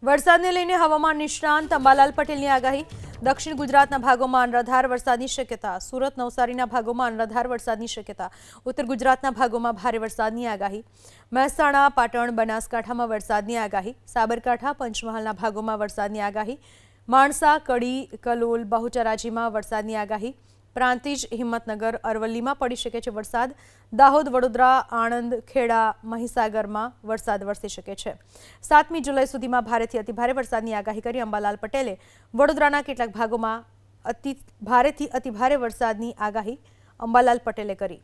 વરસાદને લઈને હવામાન નિષ્ણાંત અંબાલાલ પટેલની આગાહી। દક્ષિણ ગુજરાતના ભાગોમાં અનરાધાર વરસાદની શક્યતા। સુરત નવસારીના ભાગોમાં અનરાધાર વરસાદની શક્યતા। ઉત્તર ગુજરાતના ભાગોમાં ભારે વરસાદની આગાહી। મહેસાણા, પાટણ, બનાસકાંઠામાં વરસાદની આગાહી। સાબરકાંઠા, પંચમહાલના ભાગોમાં વરસાદની આગાહી। માણસા, કડી, કલોલ, બહુચરાજીમાં વરસાદની આગાહી। પ્રાંતિજ, હિંમતનગર, અરવલ્લીમાં પડી શકે છે વરસાદ। દાહોદ, વડોદરા, આણંદ, ખેડા, મહીસાગરમાં વરસાદ વરસી શકે છે। 7મી જુલાઈ સુધીમાં ભારેથી અતિભારે વરસાદની આગાહી કરી અંબાલાલ પટેલે વડોદરાના કેટલાક ભાગોમાં ભારેથી અતિભારે વરસાદની આગાહી અંબાલાલ પટેલે કરી।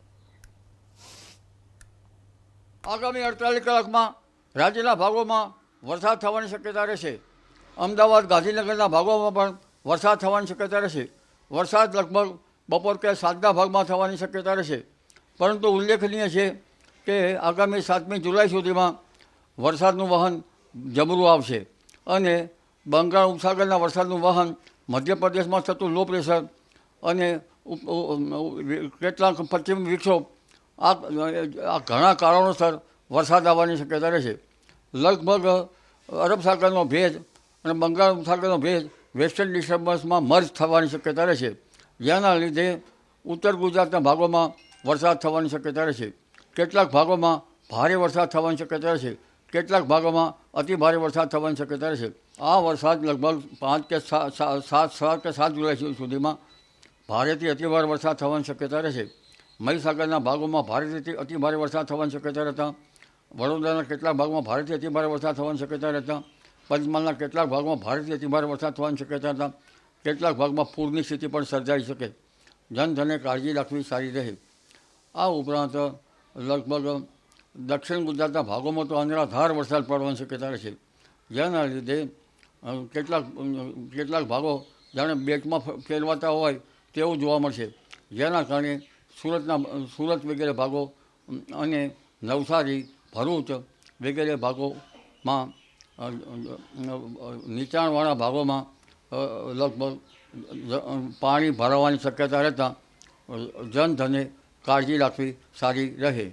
આગામી 48 કલાકમાં રાજ્યના ભાગોમાં વરસાદ થવાની શક્યતા રહેશે। અમદાવાદ, ગાંધીનગરના ભાગોમાં પણ વરસાદ થવાની શક્યતા રહેશે। વરસાદ લગભગ બપોર કે સાંજના ભાગમાં થવાની શક્યતા રહેશે, પરંતુ ઉલ્લેખનીય છે કે આગામી 7મી જુલાઈ સુધીમાં વરસાદનું વહન જબરું આવશે અને બંગાળ ઉપસાગરના વરસાદનું વહન મધ્યપ્રદેશમાં થતું લો પ્રેશર અને કેટલાક પશ્ચિમ વિક્ષોભ આ ઘણા કારણોસર વરસાદ આવવાની શક્યતા રહેશે। લગભગ અરબ સાગરનો ભેજ અને બંગાળ ઉપસાગરનો ભેજ વેસ્ટર્ન ડિસ્ટર્બન્સમાં મર્જ થવાની શક્યતા રહેશે, જેના લીધે ઉત્તર ગુજરાતના ભાગોમાં વરસાદ થવાની શક્યતા રહેશે। કેટલાક ભાગોમાં ભારે વરસાદ થવાની શક્યતા રહેશે, કેટલાક ભાગોમાં અતિ ભારે વરસાદ થવાની શક્યતા રહેશે। આ વરસાદ લગભગ 5 કે 7 જુલાઈ સુધીમાં ભારેથી અતિભારે વરસાદ થવાની શક્યતા રહેશે। મહીસાગરના ભાગોમાં ભારેથી અતિભારે વરસાદ થવાની શક્યતા રહેતા, વડોદરાના કેટલાક ભાગમાં ભારેથી અતિભારે વરસાદ થવાની શક્યતા રહેતા, પંચમહાલના કેટલાક ભાગમાં ભારેથી અતિભારે વરસાદ થવાની શક્યતા રહેતા, કેટલાક ભાગમાં પૂરની સ્થિતિ પણ સર્જાઈ શકે। જનધને કાળજી રાખવી સારી રહે। આ ઉપરાંત લગભગ દક્ષિણ ગુજરાતના ભાગોમાં તો અનરાધાર વરસાદ પડવાની શક્યતા રહેશે, જેના લીધે કેટલાક ભાગો જાણે બેટમાં ફેરવાતા હોય તેવું જોવા મળશે, જેના કારણે સુરત વગેરે ભાગો અને નવસારી, ભરૂચ વગેરે ભાગોમાં નીચાણવાળા ભાગોમાં લગભગ પાણી ભરાવાની શક્યતા રહેતા જનધને કાળજી રાખવી સારી રહે।